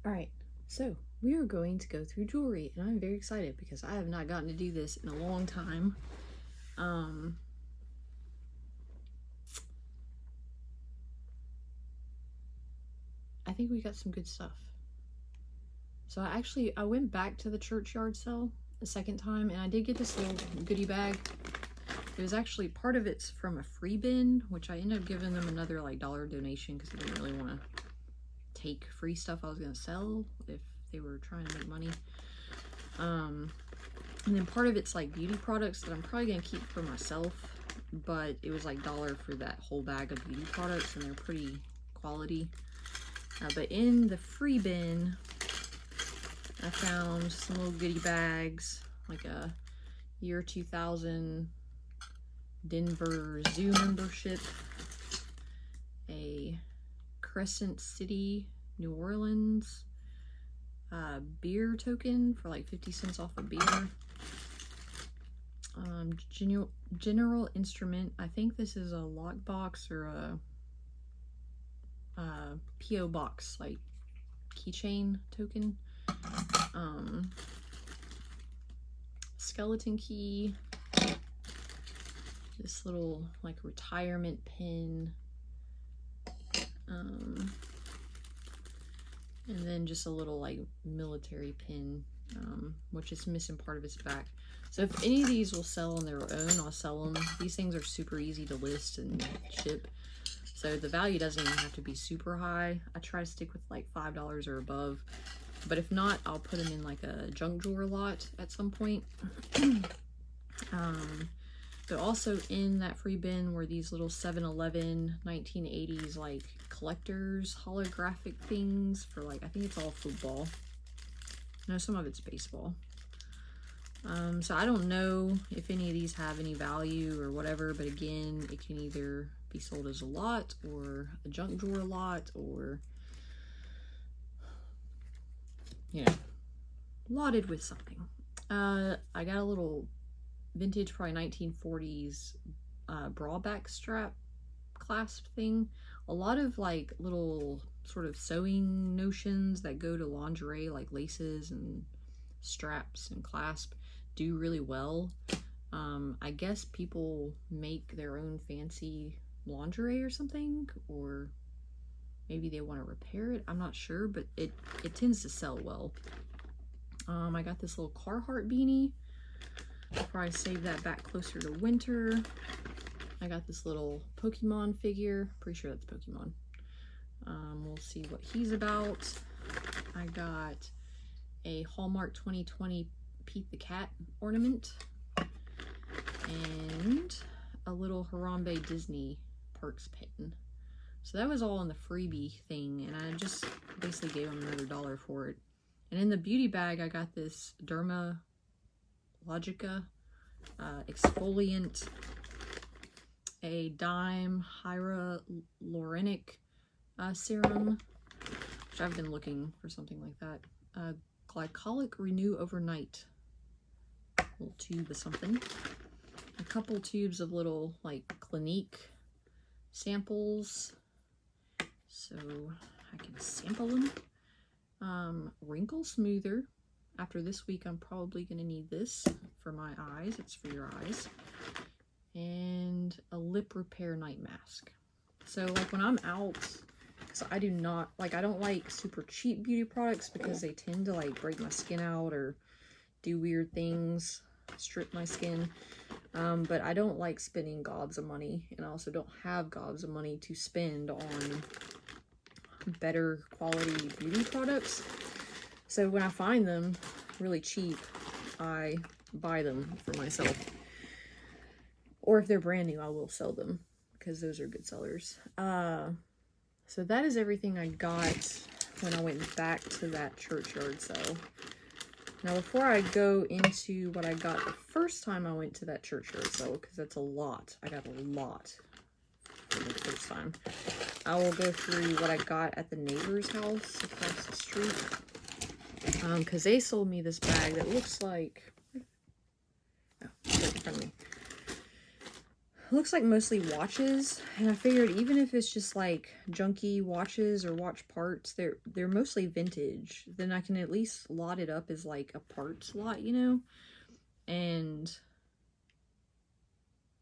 Alright, so we are going to go through jewelry, and I'm very excited because I have not gotten to do this in a long time. I think we got some good stuff. So I went back to the churchyard sale a second time, and I did get this little goodie bag. It was actually, part of it's from a free bin, which I ended up giving them another like $1 donation because I didn't really want to take free stuff I was going to sell if they were trying to make money. And then part of it's like beauty products that I'm probably going to keep for myself, but it was like $1 for that whole bag of beauty products, and they're pretty quality. But in the free bin, I found some little goodie bags, like a year 2000 Denver Zoo membership, a Crescent City, New Orleans beer token for like 50 cents off a beer. General Instrument, I think this is a lockbox or a P.O. box, like keychain token. Skeleton key, this little like retirement pin, and then just a little like military pin, which is missing part of its back. So if any of these will sell on their own, I'll sell them. These things are super easy to list and ship, so the value doesn't even have to be super high. I try to stick with like $5 or above, but if not, I'll put them in like a junk drawer lot at some point. But also in that free bin were these little 7-Eleven 1980s like collectors holographic things for like, I think it's all football. No, some of it's baseball. So I don't know if any of these have any value or whatever, but again, it can either be sold as a lot or a junk drawer lot, or, you know, lotted with something. I got a little vintage, probably 1940s bra back strap clasp thing. A lot of like little sort of sewing notions that go to lingerie, like laces and straps and clasp, do really well. I guess people make their own fancy lingerie or something, or maybe they want to repair it. I'm not sure, but it tends to sell well. I got this little Carhartt beanie. I'll probably save that back closer to winter. I got this little Pokemon figure. Pretty sure that's Pokemon. We'll see what he's about. I got a Hallmark 2020 Pete the Cat ornament and a little Harambe Disney Parks pin. So that was all in the freebie thing, and I just basically gave him another $1 for it. And in the beauty bag, I got this Derma Logica exfoliant, a dime hyaluronic serum, which I've been looking for something like that. Glycolic Renew Overnight, a little tube of something. A couple tubes of little like Clinique samples, so I can sample them. Wrinkle smoother. After this week, I'm probably going to need this for my eyes. It's for your eyes. And a lip repair night mask. So like when I'm out, so I do not, like, I don't like super cheap beauty products because they tend to like break my skin out or do weird things, strip my skin. But I don't like spending gobs of money, and I also don't have gobs of money to spend on better quality beauty products. So when I find them really cheap, I buy them for myself. Or if they're brand new, I will sell them because those are good sellers. So that is everything I got when I went back to that churchyard sale. Now before I go into what I got the first time I went to that churchyard sale, because that's a lot, I got a lot for the first time, I will go through what I got at the neighbor's house across the street. Because they sold me this bag that looks like, oh, right in front of me. It looks like mostly watches, and I figured even if it's just like junky watches or watch parts, they're mostly vintage. Then I can at least lot it up as like a parts lot, you know? And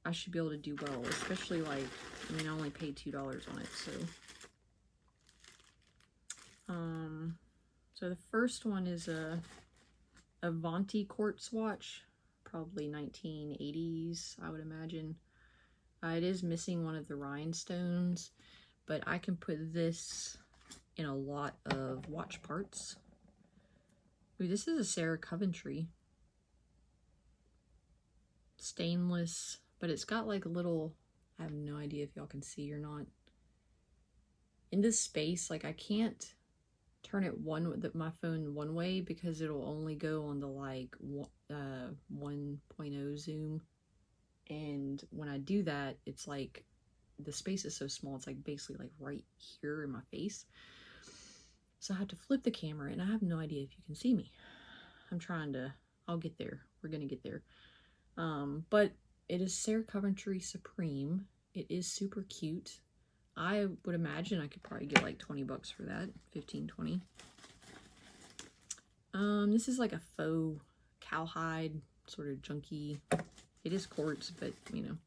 I should be able to do well, especially like, I mean, I only paid $2 on it, so. So the first one is a Avanti quartz watch, probably 1980s, I would imagine. It is missing one of the rhinestones, but I can put this in a lot of watch parts. Ooh, this is a Sarah Coventry. Stainless, but it's got like a little, I have no idea if y'all can see or not. In this space, like I can't turn it my phone one way because it'll only go on the like 1.0 zoom, and when I do that, it's like the space is so small, it's like basically like right here in my face, so I have to flip the camera, and I have no idea if you can see me. I'll get there, we're gonna get there. But it is Sarah Coventry Supreme. It is super cute. I would imagine I could probably get like 20 bucks for that, 15, 20. This is like a faux cowhide, sort of junky. It is quartz, but you know.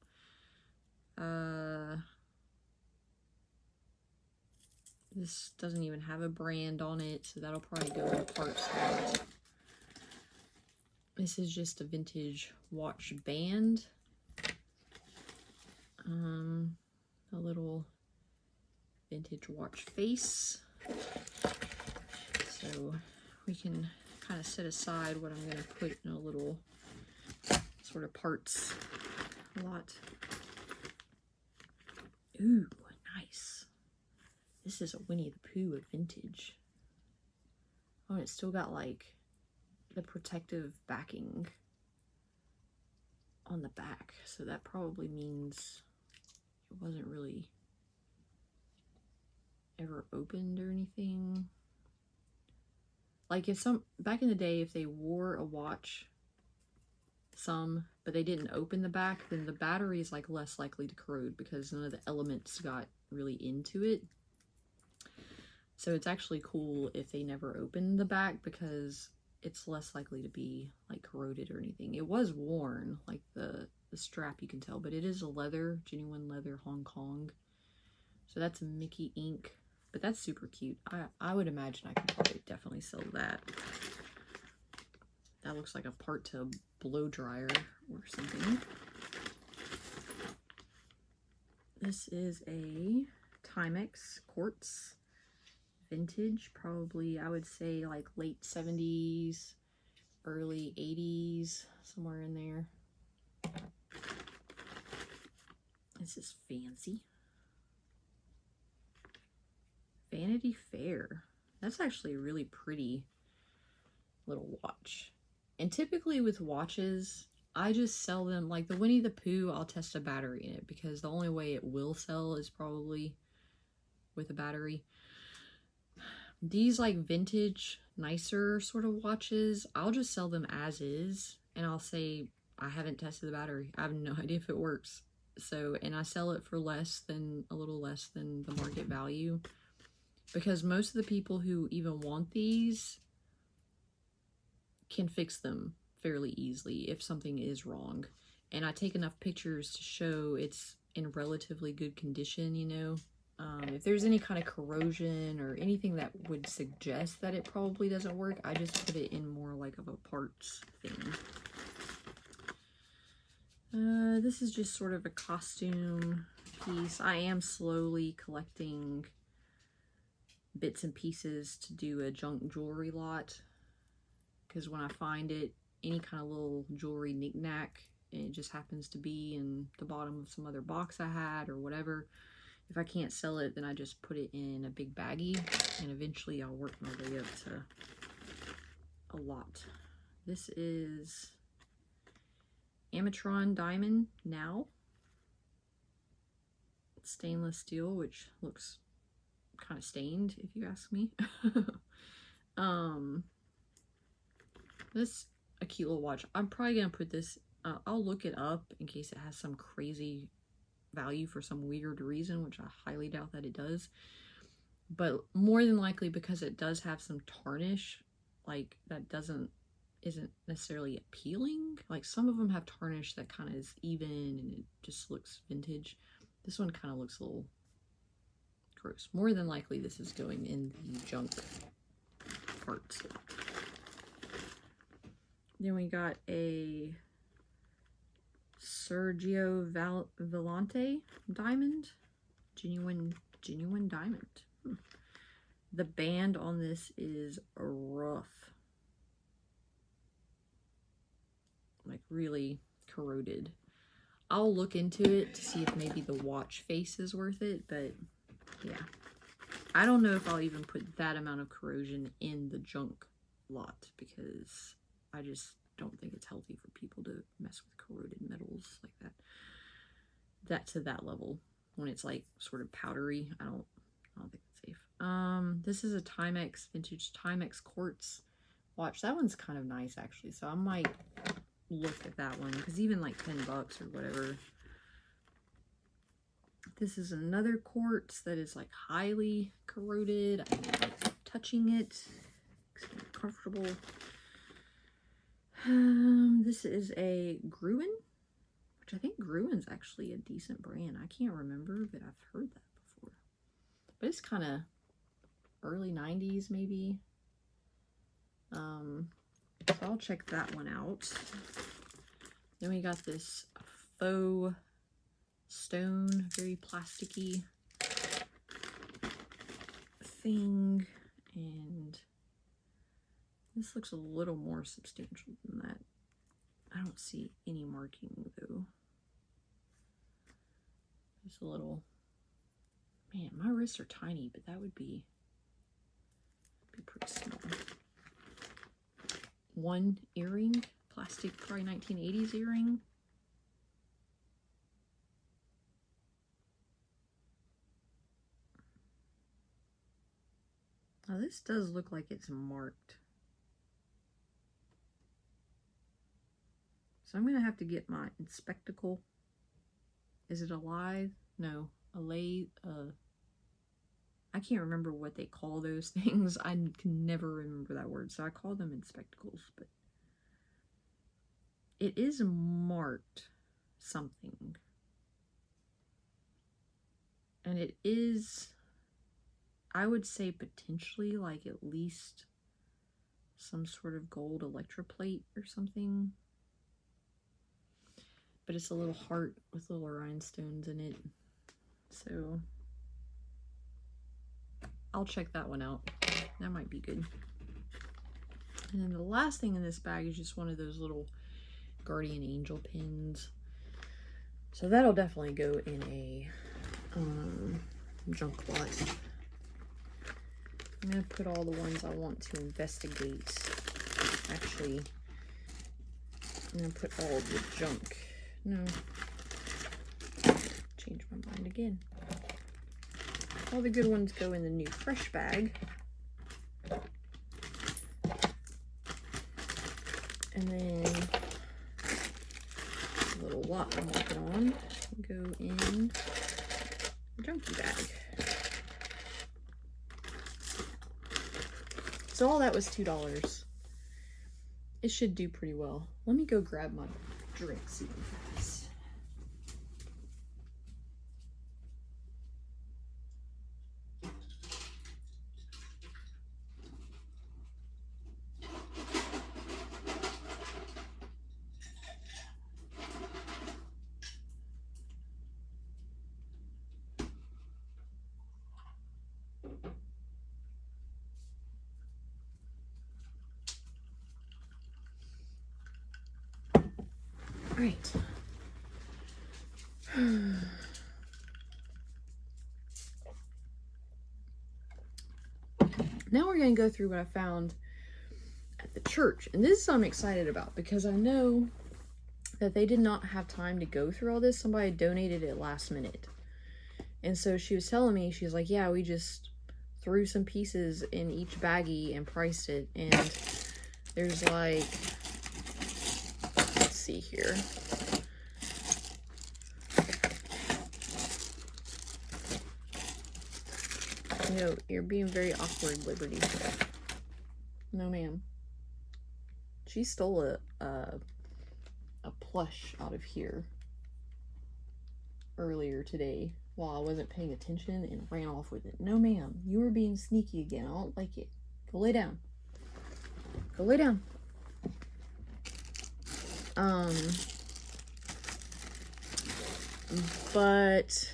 This doesn't even have a brand on it, so that'll probably go in parts. This is just a vintage watch band. A little vintage watch face. So we can kind of set aside what I'm going to put in a little sort of parts lot. Ooh, nice. This is a Winnie the Pooh of vintage. Oh, and it's still got like the protective backing on the back, so that probably means it wasn't really ever opened or anything. Like if back in the day, if they wore a watch, but they didn't open the back, then the battery is like less likely to corrode because none of the elements got really into it. So it's actually cool if they never open the back because it's less likely to be like corroded or anything. It was worn, like the strap you can tell, but it is a leather, genuine leather Hong Kong. So that's a Mickey ink, but that's super cute. I would imagine I could probably definitely sell that. That looks like a part to a blow dryer or something. This is a Timex quartz. Vintage, probably I would say like late 70s, early 80s, somewhere in there. This is fancy. Vanity Fair. That's actually a really pretty little watch. And typically with watches, I just sell them, like the Winnie the Pooh, I'll test a battery in it because the only way it will sell is probably with a battery. These like vintage, nicer sort of watches, I'll just sell them as is, and I'll say I haven't tested the battery. I have no idea if it works. So, and I sell it for a little less than the market value, because most of the people who even want these can fix them fairly easily if something is wrong. And I take enough pictures to show it's in relatively good condition, you know. If there's any kind of corrosion or anything that would suggest that it probably doesn't work, I just put it in more like of a parts thing. This is just sort of a costume piece. I am slowly collecting bits and pieces to do a junk jewelry lot, because when I find it, any kind of little jewelry knickknack, it just happens to be in the bottom of some other box I had or whatever. If I can't sell it, then I just put it in a big baggie, and eventually I'll work my way up to a lot. This is Amatron Diamond Now. It's stainless steel, which looks kind of stained, if you ask me. This a cute little watch. I'm probably gonna put this. I'll look it up in case it has some crazy value for some weird reason, which I highly doubt that it does. But more than likely because it does have some tarnish, like that isn't necessarily appealing. Like some of them have tarnish that kind of is even and it just looks vintage. This one kind of looks a little gross. More than likely this is going in the junk parts. Then we got a Sergio Vellante diamond. Genuine diamond. The band on this is rough. Like really corroded. I'll look into it to see if maybe the watch face is worth it, but yeah. I don't know if I'll even put that amount of corrosion in the junk lot because I just don't think it's healthy for people to mess with corroded metals like that. That to that level. When it's like sort of powdery, I don't think it's safe. This is a Timex, vintage Timex quartz watch. That one's kind of nice actually, so I might look at that one because even like $10 or whatever. This is another quartz that is like highly corroded. I don't like touching it. It's uncomfortable. This is a Gruen, which I think Gruen's actually a decent brand. I can't remember, but I've heard that before. But it's kind of early 90s maybe. So I'll check that one out. Then we got this faux stone, very plasticky thing, and this looks a little more substantial than that. I don't see any marking though. Just a little, man, my wrists are tiny, but that would be pretty small. One earring, plastic, probably 1980s earring. Now this does look like it's marked. So I'm gonna have to get my inspectacle. Is it a lathe? No, a lathe. I can't remember what they call those things. I can never remember that word, so I call them inspectacles. But it is marked something, and it is, I would say, potentially like at least some sort of gold electroplate or something. But it's a little heart with little rhinestones in it. So I'll check that one out. That might be good. And then the last thing in this bag is just one of those little guardian angel pins. So that'll definitely go in a junk lot. I'm gonna put all the ones I want to investigate. Actually, I'm gonna put all the junk. No, change my mind again. All the good ones go in the new fresh bag. And then the little lot I'm working on go in the junkie bag. So all that was $2. It should do pretty well. Let me go grab my drink super fast. Right. Now we're going to go through what I found at the church. And this is what I'm excited about because I know that they did not have time to go through all this. Somebody donated it last minute. And so she was telling me, she's like, yeah, we just threw some pieces in each baggie and priced it. And there's like, let's see here. No, you're being very awkward, Liberty. No, ma'am. She stole a plush out of here earlier today while I wasn't paying attention and ran off with it. No, ma'am. You were being sneaky again. I don't like it. Go lay down. Go lay down. But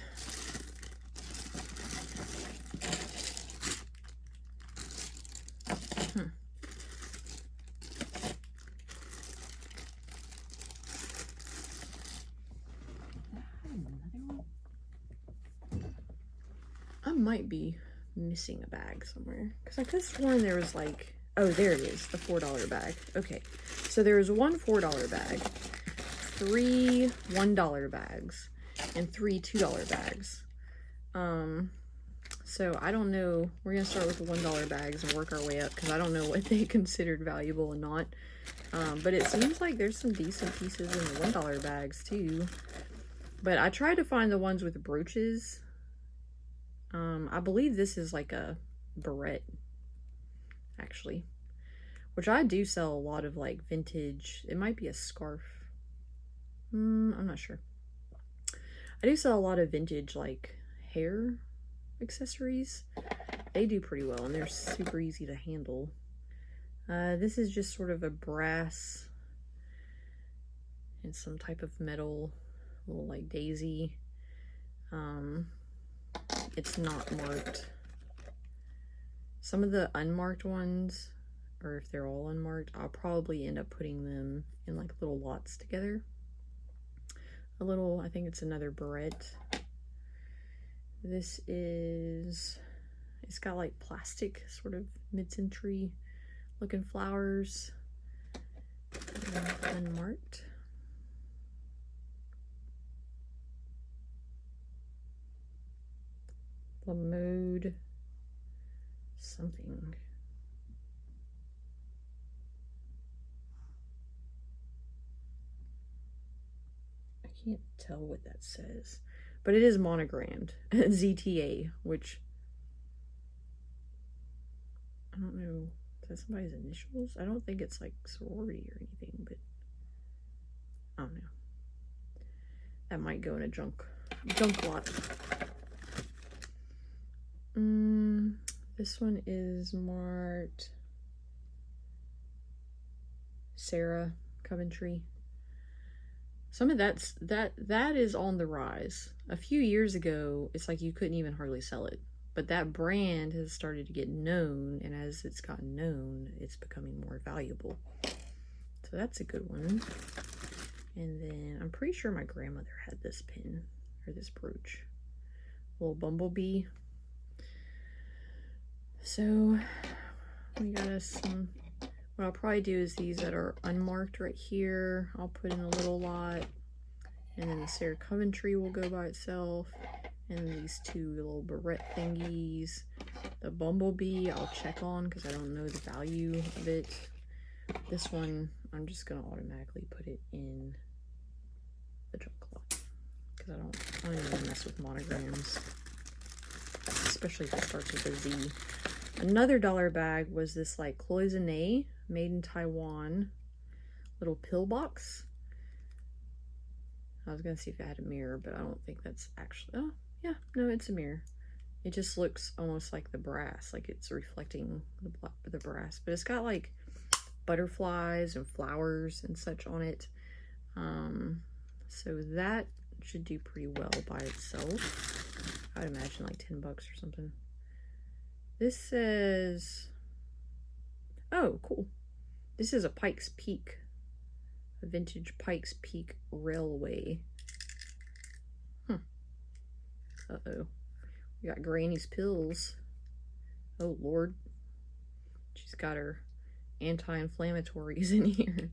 I might be missing a bag somewhere, because I could have sworn there was like, oh, there it is, the $4 bag. Okay, so there was one $4 bag, 3 $1 bags, and 3 $2 bags. So I don't know. We're gonna start with the $1 bags and work our way up, because I don't know what they considered valuable and not. But it seems like there's some decent pieces in the $1 bags too. But I tried to find the ones with brooches. I believe this is like a barrette, actually, which I do sell a lot of, like, vintage. It might be a scarf. I'm not sure. I do sell a lot of vintage, like, hair accessories. They do pretty well, and they're super easy to handle. This is just sort of a brass and some type of metal, little, like, daisy. It's not marked. Some of the unmarked ones, or if they're all unmarked, I'll probably end up putting them in like little lots together. A little, I think it's another barrette. This is, it's got like plastic, sort of mid-century looking flowers. Unmarked. The mode something. I can't tell what that says, but it is monogrammed ZTA, which I don't know. Is that somebody's initials? I don't think it's like sorority or anything, but I don't know. That might go in a junk lot. This one is marked Sarah Coventry. Some of that is on the rise. A few years ago, it's like you couldn't even hardly sell it. But that brand has started to get known, and as it's gotten known, it's becoming more valuable. So that's a good one. And then I'm pretty sure my grandmother had this pin, or this brooch. Little bumblebee. So we got us some, what I'll probably do is these that are unmarked right here, I'll put in a little lot. And then the Sarah Coventry will go by itself. And these two little barrette thingies. The bumblebee I'll check on because I don't know the value of it. This one I'm just gonna automatically put it in the junk lot because I don't even want to mess with monograms, especially if it starts with a Z. Another dollar bag was this like cloisonne made in Taiwan little pill box. I was gonna see if it had a mirror, but I don't think that's actually, oh yeah, no, it's a mirror. It just looks almost like the brass, like it's reflecting the brass, but it's got like butterflies and flowers and such on it. So that should do pretty well by itself. I'd imagine like 10 bucks or something. This says, oh, cool. This is a Pikes Peak, a vintage Pikes Peak railway. Uh-oh. We got Granny's pills. Oh, Lord. She's got her anti-inflammatories in here.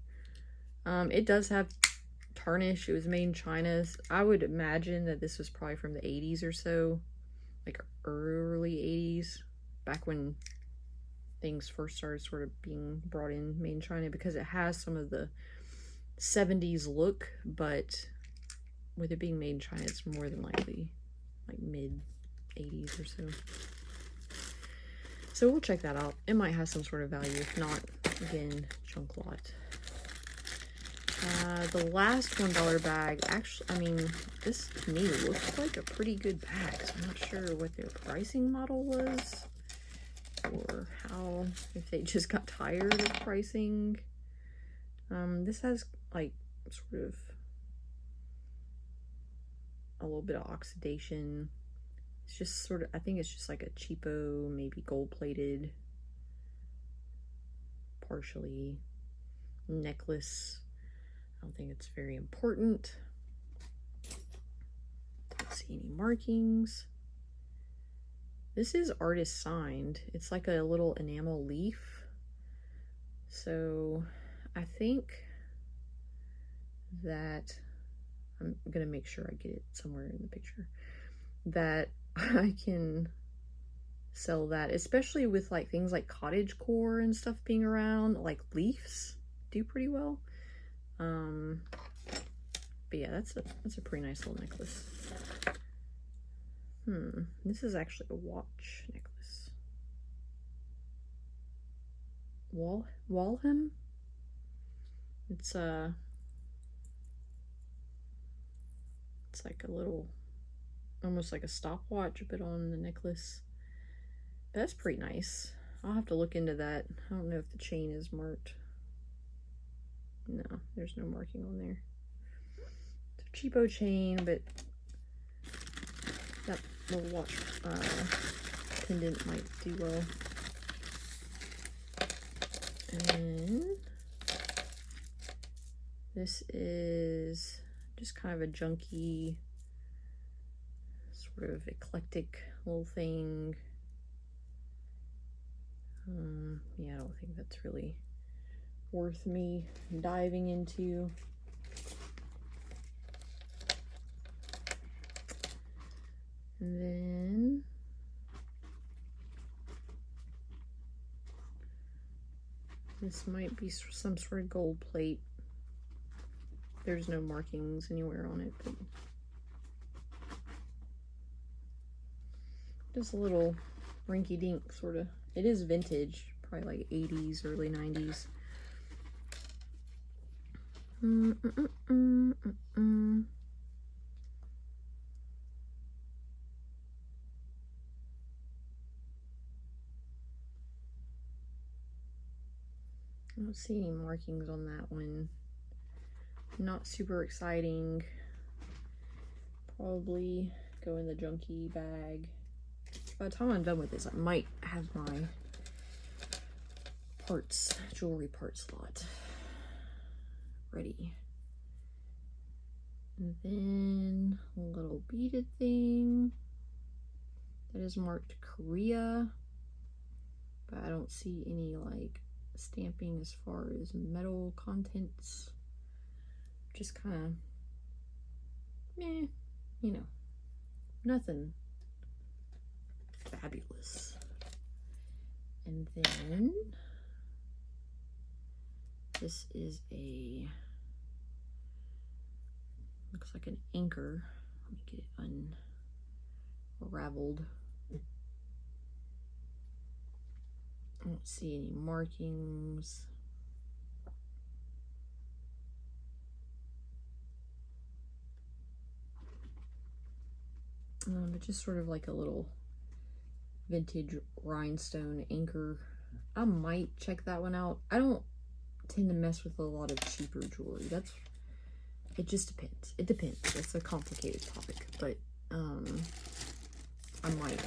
It does have tarnish. It was made in China. I would imagine that this was probably from the 80s or so. Like early 80s. Back when things first started sort of being brought in, made in China, because it has some of the 70s look, but with it being made in China, it's more than likely like mid 80s or so. So we'll check that out. It might have some sort of value. If not, again, junk lot. The last $1 bag, actually, I mean, this to me looks like a pretty good bag. So I'm not sure what their pricing model was, or how, if they just got tired of pricing. This has like sort of a little bit of oxidation. It's just sort of, I think it's just like a cheapo, maybe gold plated, partially necklace. I don't think it's very important. Don't see any markings. This is artist signed. It's like a little enamel leaf. So I think that I'm gonna make sure I get it somewhere in the picture, that I can sell that, especially with like things like cottage core and stuff being around. Like leaves do pretty well. But yeah, that's a pretty nice little necklace. This is actually a watch necklace. Walham? It's like a little, almost like a stopwatch, but on the necklace. That's pretty nice. I'll have to look into that. I don't know if the chain is marked. No, there's no marking on there. It's a cheapo chain, but that little watch pendant might do well. And this is just kind of a junky, sort of eclectic little thing. Yeah, I don't think that's really worth me diving into. And then this might be some sort of gold plate. There's no markings anywhere on it, but just a little rinky-dink sort of. It is vintage, probably like 80s, early 90s. I don't see any markings on that one. Not super exciting. Probably go in the junkie bag. By the time I'm done with this, I might have my parts, jewelry parts lot ready. And then a little beaded thing that is marked Korea, but I don't see any like stamping as far as metal contents. Just kind of meh, you know, nothing fabulous. And then this is a, looks like an anchor. Let me get it unraveled. I don't see any markings. But just sort of like a little vintage rhinestone anchor. I might check that one out. I don't tend to mess with a lot of cheaper jewelry. It just depends. It depends. It's a complicated topic, but I might.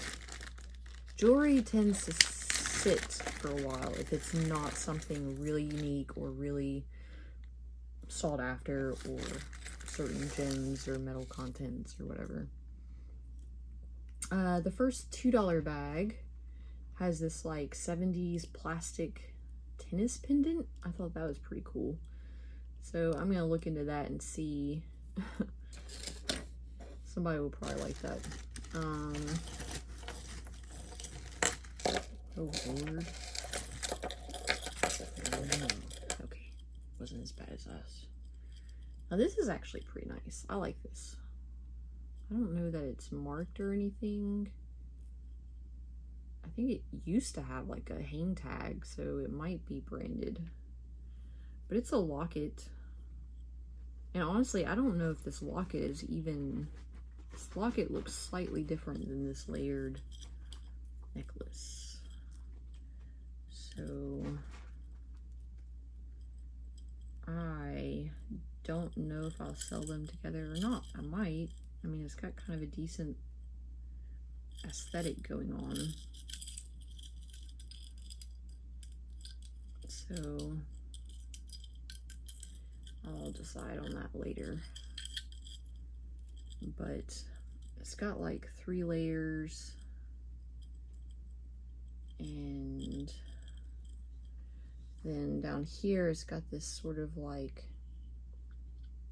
Jewelry tends to sit for a while if it's not something really unique or really sought after, or certain gems or metal contents or whatever. The first $2 bag has this like 70s plastic tennis pendant. I thought that was pretty cool. So I'm gonna look into that and see. Somebody will probably like that. Oh Lord. Okay, wasn't as bad as us. Now this is actually pretty nice. I like this. I don't know that it's marked or anything. I think it used to have like a hang tag, so it might be branded. But it's a locket. And honestly, I don't know if this locket is even... This locket looks slightly different than this layered necklace. So I don't know if I'll sell them together or not. I might. I mean, it's got kind of a decent aesthetic going on. So I'll decide on that later. But it's got like 3 layers, and then down here it's got this sort of like,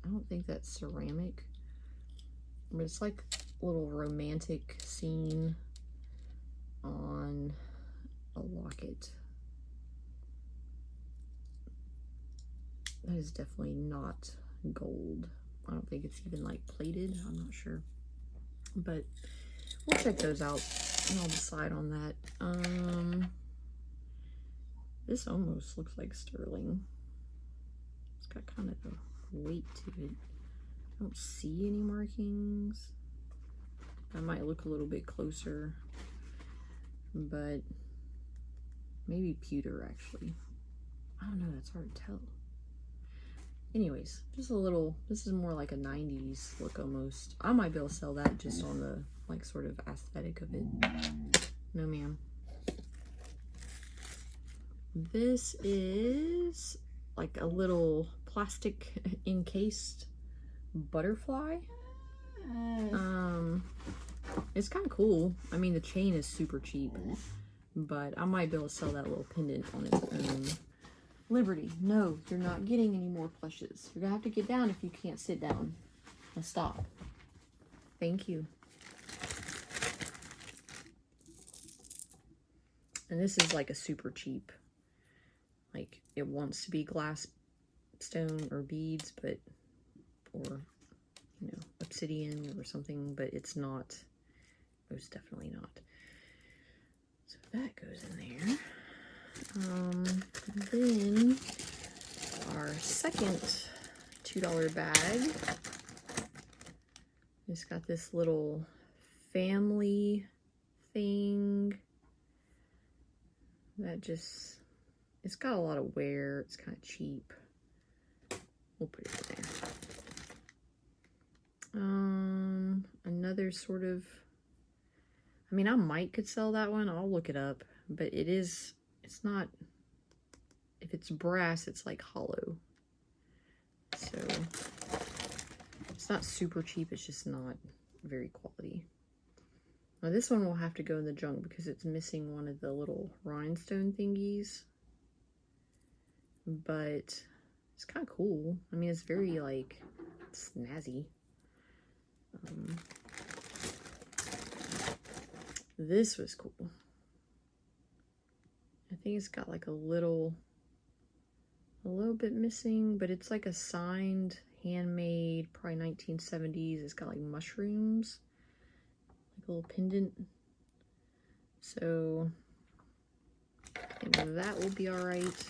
I don't think that's ceramic, but it's like a little romantic scene on a locket. That is definitely not gold. I don't think it's even like plated. I'm not sure, but we'll check those out and I'll decide on that. This almost looks like sterling. It's got kind of a weight to it. I don't see any markings. I might look a little bit closer, but maybe pewter actually. I don't know, that's hard to tell. Anyways, just a little, this is more like a 90s look almost. I might be able to sell that just on the like sort of aesthetic of it. No ma'am. This is like a little plastic encased butterfly. It's kind of cool. I mean, the chain is super cheap, but I might be able to sell that little pendant on its own. Liberty, no, you're not getting any more plushes. You're gonna have to get down if you can't sit down. Now stop. Thank you. And this is like a super cheap, like it wants to be glass stone or beads, but, or, you know, obsidian or something, but it's not, most definitely not. So that goes in there. Then our second $2 bag, it's got this little family thing that just, it's got a lot of wear. It's kind of cheap. We'll put it in there. Another sort of, I mean, I might could sell that one. I'll look it up, but it is, it's not, if it's brass, it's like hollow. So it's not super cheap. It's just not very quality. Now this one will have to go in the junk because it's missing one of the little rhinestone thingies. But it's kind of cool. I mean, it's very like snazzy. This was cool. I think it's got like a little bit missing, but it's like a signed, handmade, probably 1970s. It's got like mushrooms, like a little pendant. So I think that will be all right.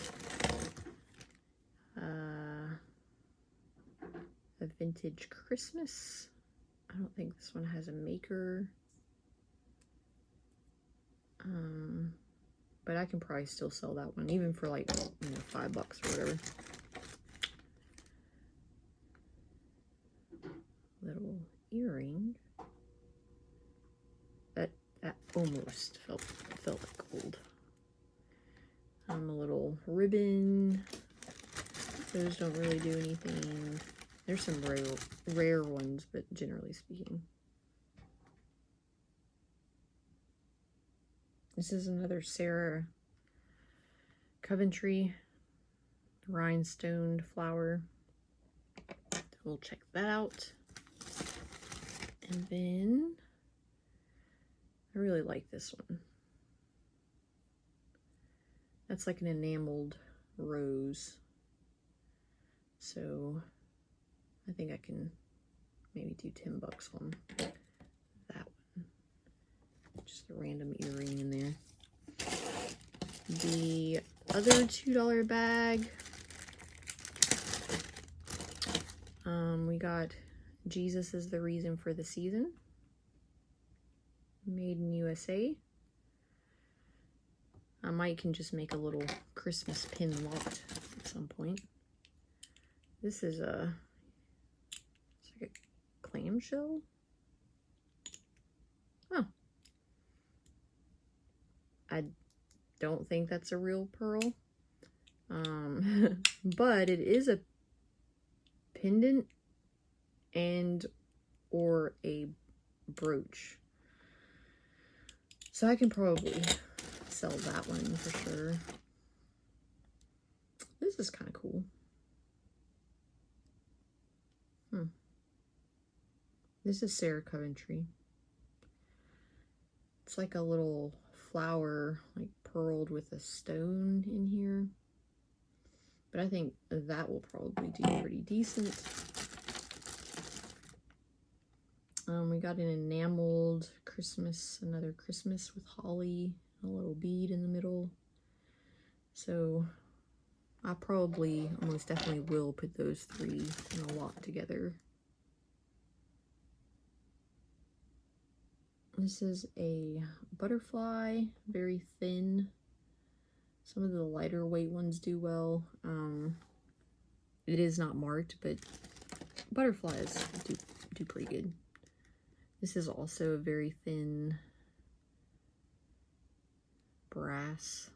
A vintage Christmas. I don't think this one has a maker. But I can probably still sell that one, even for like, you know, $5 or whatever. Little earring. That almost felt like gold. A little ribbon. Those don't really do anything. There's some rare ones, but generally speaking. This is another Sarah Coventry rhinestoned flower. We'll check that out. And then I really like this one. That's like an enameled rose. So I think I can maybe do $10 on that one. Just a random earring in there. The other $2 bag, we got Jesus is the Reason for the Season, made in USA. I might can just make a little Christmas pin lot at some point. This is it's like a clamshell. Oh, I don't think that's a real pearl, but it is a pendant and or a brooch, so I can probably sell that one for sure. This is kind of cool. This is Sarah Coventry. It's like a little flower, like pearled with a stone in here. But I think that will probably do pretty decent. We got an enameled Christmas, another Christmas with holly, a little bead in the middle. So I probably, almost definitely will put those three in a lot together. This is a butterfly, very thin. Some of the lighter weight ones do well. It is not marked, but butterflies do pretty good. This is also a very thin brass,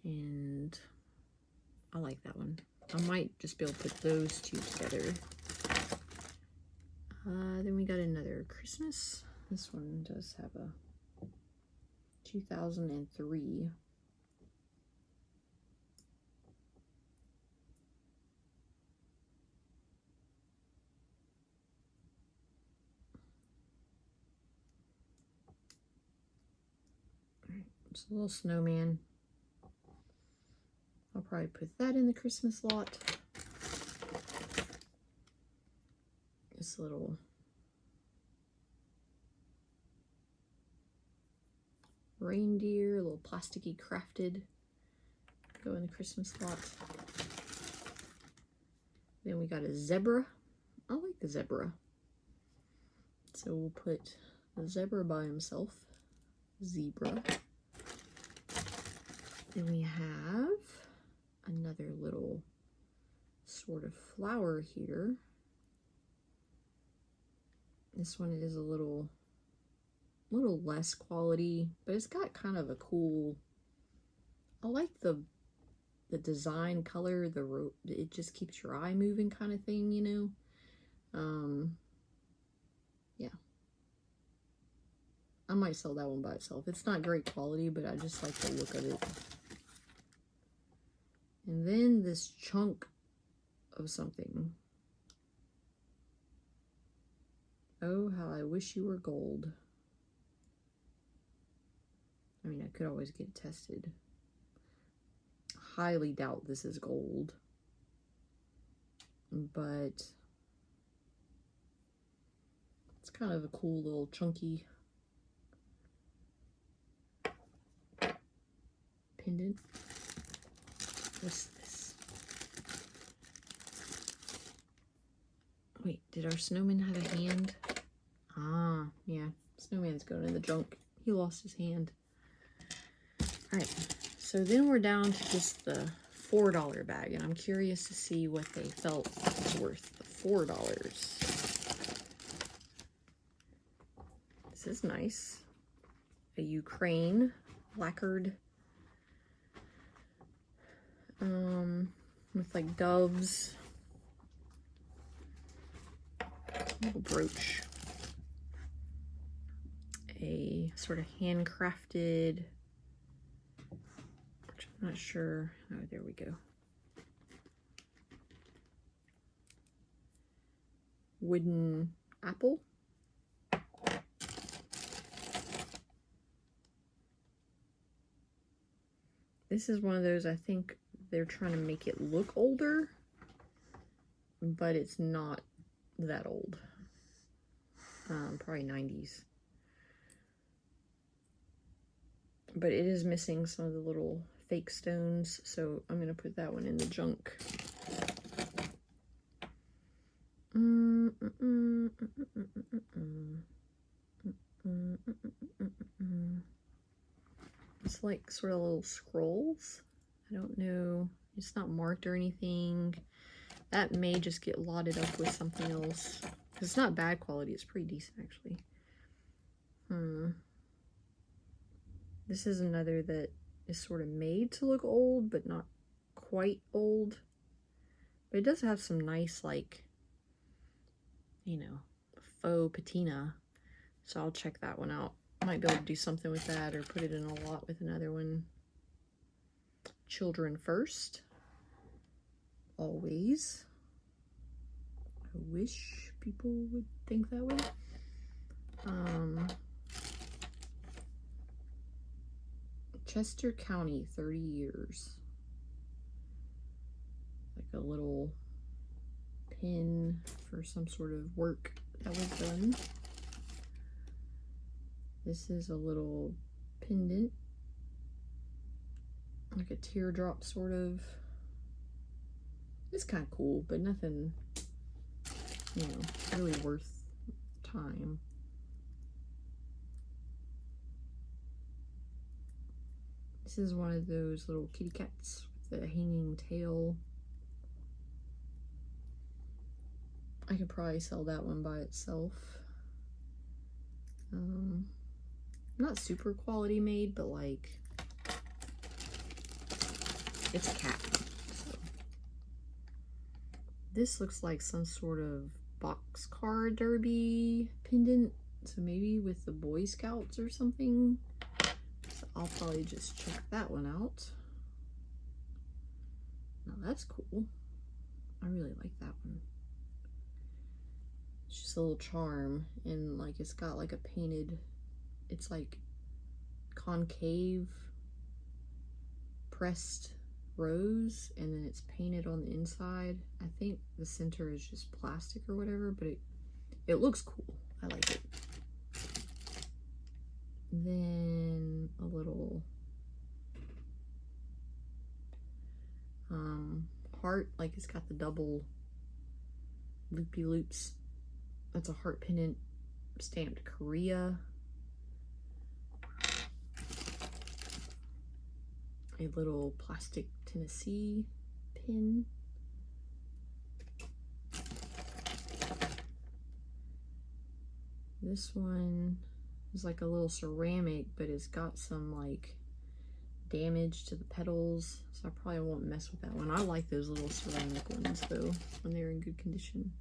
and I like that one. I might just be able to put those two together. Then we got another Christmas. This one does have a 2003. Alright, it's a little snowman. I'll probably put that in the Christmas lot. This little reindeer, a little plasticky crafted, go in the Christmas lot. Then we got a zebra. I like the zebra. So we'll put the zebra by himself. Zebra. Then we have another little sort of flower here. This one is a little less quality, but it's got kind of a cool, I like the design color, it just keeps your eye moving kind of thing, you know. Yeah, I might sell that one by itself. It's not great quality, but I just like the look of it. And then this chunk of something. Oh, how I wish you were gold. I mean, I could always get it tested. Highly doubt this is gold. But it's kind of a cool little chunky pendant. What's this? Wait, did our snowman have a hand? Ah, yeah. Snowman's going in the junk. He lost his hand. Alright, so then we're down to just the $4 bag, and I'm curious to see what they felt was worth. $4. This is nice. A Ukraine lacquered, with like doves. Little brooch. A sort of handcrafted, which I'm not sure. Oh, there we go. Wooden apple. This is one of those, I think they're trying to make it look older, but it's not that old. Probably 90s. but it is missing some of the little fake stones, so I'm gonna put that one in the junk. It's like sort of little scrolls. I don't know. It's not marked or anything. That may just get lotted up with something else. Because it's not bad quality. It's pretty decent, actually. This is another that is sort of made to look old, but not quite old. But it does have some nice, like, you know, faux patina. So I'll check that one out. Might be able to do something with that or put it in a lot with another one. Children first. Always. I wish people would think that way. Chester County, 30 years. Like a little pin for some sort of work that was done. This is a little pendant. Like a teardrop sort of. It's kind of cool, but nothing, you know, really worth time. This is one of those little kitty cats with the hanging tail. I could probably sell that one by itself. Not super quality made, but like, it's a cat. So. This looks like some sort of boxcar derby pendant. So maybe with the Boy Scouts or something. So I'll probably just check that one out. Now that's cool. I really like that one. It's just a little charm, and like it's got like a painted, it's like concave pressed rose, and then it's painted on the inside. I think the center is just plastic or whatever, but it looks cool. I like it. Then a little heart, like it's got the double loopy loops. That's a heart pendant stamped Korea. A little plastic Tennessee pin. This one is like a little ceramic, but it's got some like damage to the petals, so I probably won't mess with that one. I like those little ceramic ones though, when they're in good condition.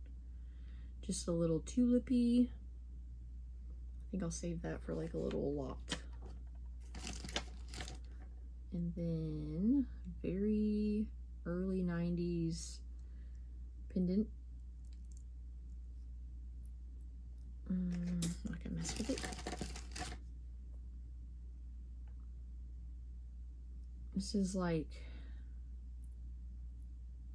Just a little tulipy. I think I'll save that for like a little lot. And then very early 90s pendant. I'm not gonna mess with it. This is like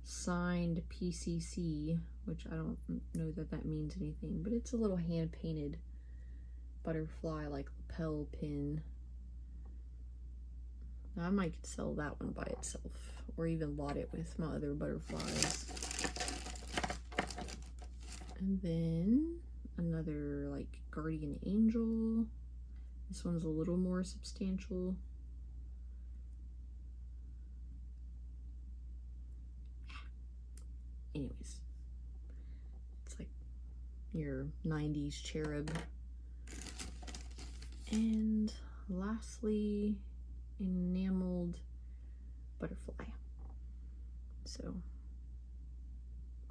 signed PCC, which I don't know that that means anything, but it's a little hand painted butterfly like lapel pin. Now I might sell that one by itself, or even lot it with my other butterflies. And then another like guardian angel. This one's a little more substantial. Anyways, it's like your 90s cherub. And lastly, enameled butterfly. So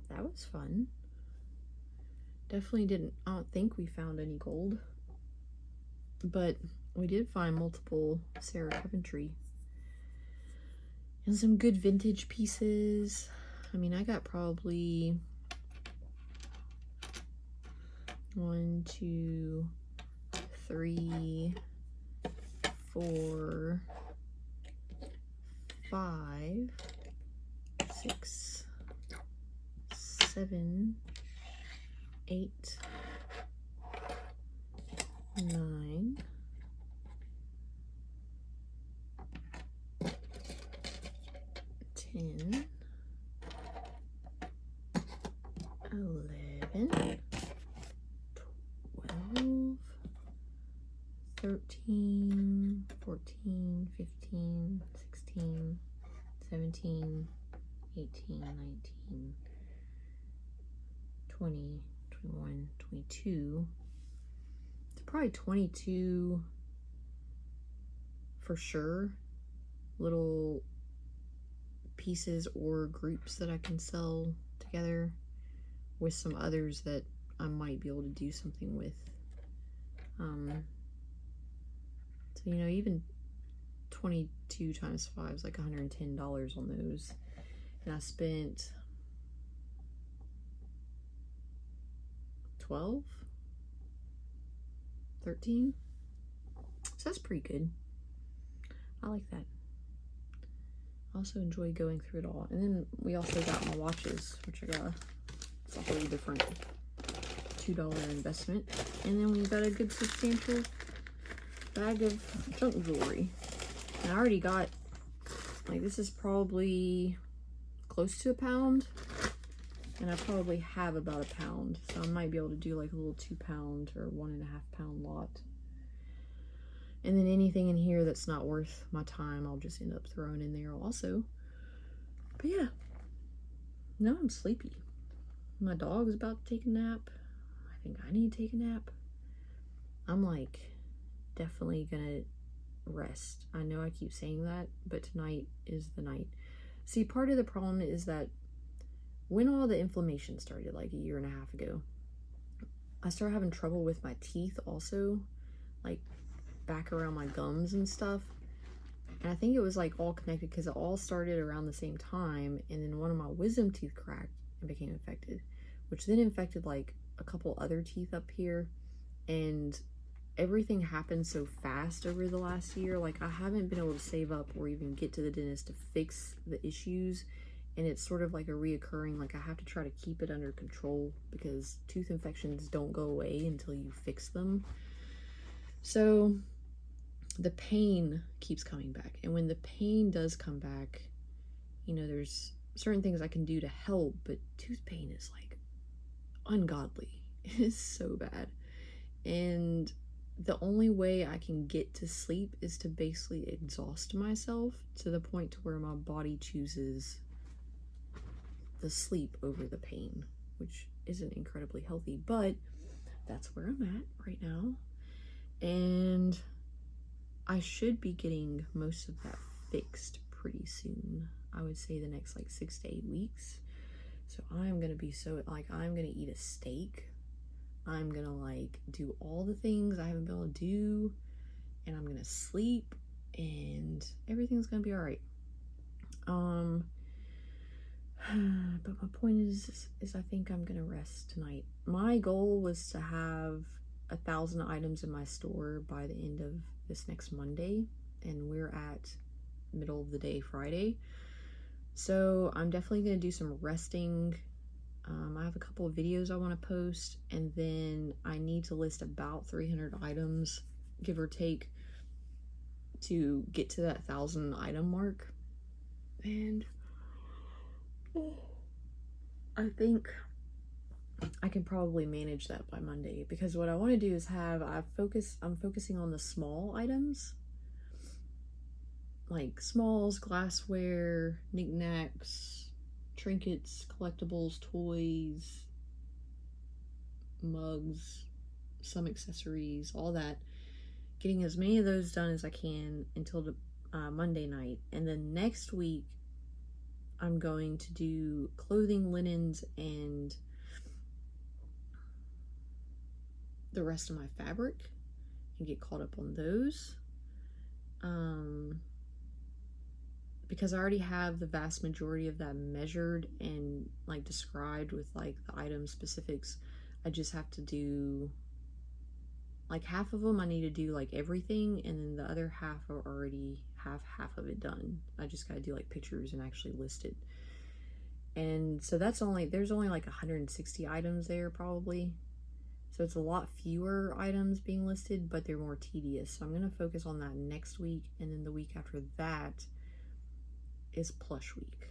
that was fun. Definitely I don't think we found any gold, but we did find multiple Sarah Coventry and some good vintage pieces. I mean, I got probably 1, 2, 3, 4, 5, 6, 7, 8, 9, 10, 11, 12, 13, 14, 15, 16, 17, 18, 19, 20, 21, 22. It's probably 22 for sure. Little pieces or groups that I can sell together with some others that I might be able to do something with. So, you know, even 22 times 5 is like $110 on those. And I spent 12, 13. So that's pretty good. I like that. I also enjoy going through it all. And then we also got my watches, which I got. It's a whole different $2 investment. And then we got a good substantial bag of junk jewelry. And I already got, like, this is probably close to a pound. And I probably have about a pound. So I might be able to do like a little 2 pound or 1.5 pound lot. And then anything in here that's not worth my time, I'll just end up throwing in there also. But yeah, now I'm sleepy. My dog is about to take a nap. I think I need to take a nap. I'm like definitely gonna rest. I know I keep saying that, but tonight is the night. See, part of the problem is that when all the inflammation started, like a 1.5 years ago, I started having trouble with my teeth also, like back around my gums and stuff. And I think it was like all connected because it all started around the same time, and then one of my wisdom teeth cracked and became infected, which then infected like a couple other teeth up here. And everything happened so fast over the last year. Like, I haven't been able to save up or even get to the dentist to fix the issues. And it's sort of like a reoccurring, like I have to try to keep it under control because tooth infections don't go away until you fix them. So the pain keeps coming back. And when the pain does come back, you know, there's certain things I can do to help, but tooth pain is like ungodly. It is so bad. And the only way I can get to sleep is to basically exhaust myself to the point to where my body chooses the sleep over the pain, which isn't incredibly healthy, but that's where I'm at right now. And I should be getting most of that fixed pretty soon. I would say the next like 6 to 8 weeks. So I'm gonna be so, like, I'm gonna eat a steak. I'm gonna like do all the things I haven't been able to do, and I'm gonna sleep, and everything's gonna be all right. But my point is I think I'm gonna rest tonight. My goal was to have 1,000 items in my store by the end of this next Monday, and we're at middle of the day Friday. So I'm definitely gonna do some resting. I have a couple of videos I want to post, and then I need to list about 300 items, give or take, to get to that 1,000 item mark. And I think I can probably manage that by Monday, because what I want to do is I'm focusing on the small items, like smalls, glassware, knickknacks, trinkets, collectibles, toys, mugs, some accessories, all that. Getting as many of those done as I can until the Monday night. And then next week, I'm going to do clothing, linens, and the rest of my fabric and get caught up on those. Because I already have the vast majority of that measured and like described with like the item specifics. I just have to do like half of them. I need to do like everything, and then the other half are already half of it done. I just gotta do like pictures and actually list it. And so there's only like 160 items there probably. So it's a lot fewer items being listed, but they're more tedious. So I'm gonna focus on that next week, and then the week after that is plush week.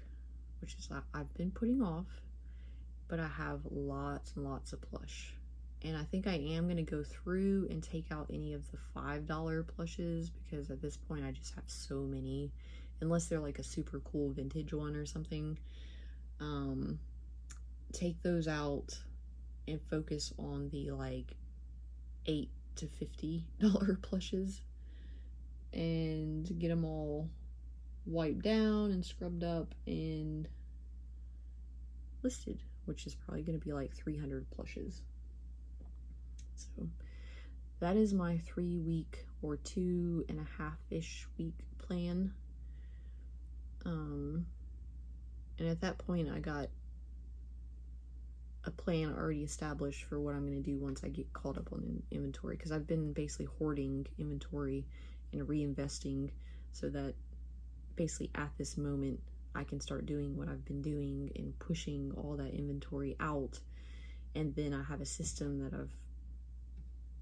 which is I've been putting off, but I have lots and lots of plush. And I think I am going to go through and take out any of the $5 plushes, because at this point I just have so many, unless they're like a super cool vintage one or something. Take those out and focus on the like $8 to $50 plushes and get them all wiped down and scrubbed up and listed, which is probably going to be like 300 plushes. So that is my 3-week or 2.5-ish week plan. And at that point I got a plan already established for what I'm going to do once I get caught up on inventory, because I've been basically hoarding inventory and reinvesting so that basically at this moment I can start doing what I've been doing and pushing all that inventory out. And then I have a system that I've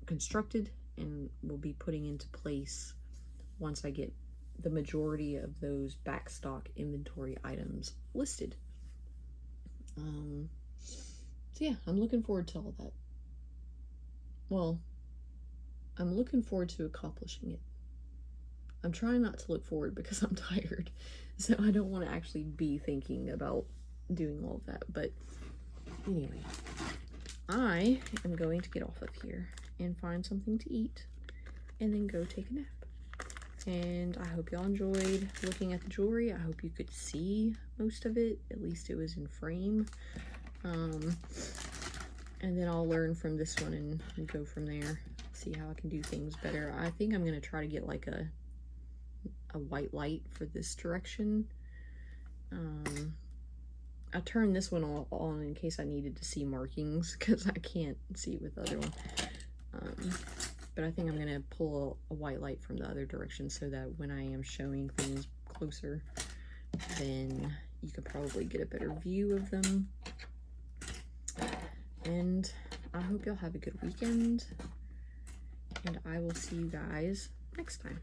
constructed and will be putting into place once I get the majority of those backstock inventory items listed. So yeah, I'm looking forward to all that. Well, I'm looking forward to accomplishing it. I'm trying not to look forward because I'm tired, so I don't want to actually be thinking about doing all of that. But anyway, I am going to get off of here and find something to eat and then go take a nap. And I hope y'all enjoyed looking at the jewelry. I hope you could see most of it, at least it was in frame. And then I'll learn from this one and go from there, see how I can do things better. I think I'm going to try to get like a white light for this direction. I turned this one on in case I needed to see markings, because I can't see with the other one. But I think I'm going to pull a white light from the other direction so that when I am showing things closer, then you could probably get a better view of them. And I hope y'all have a good weekend, and I will see you guys next time.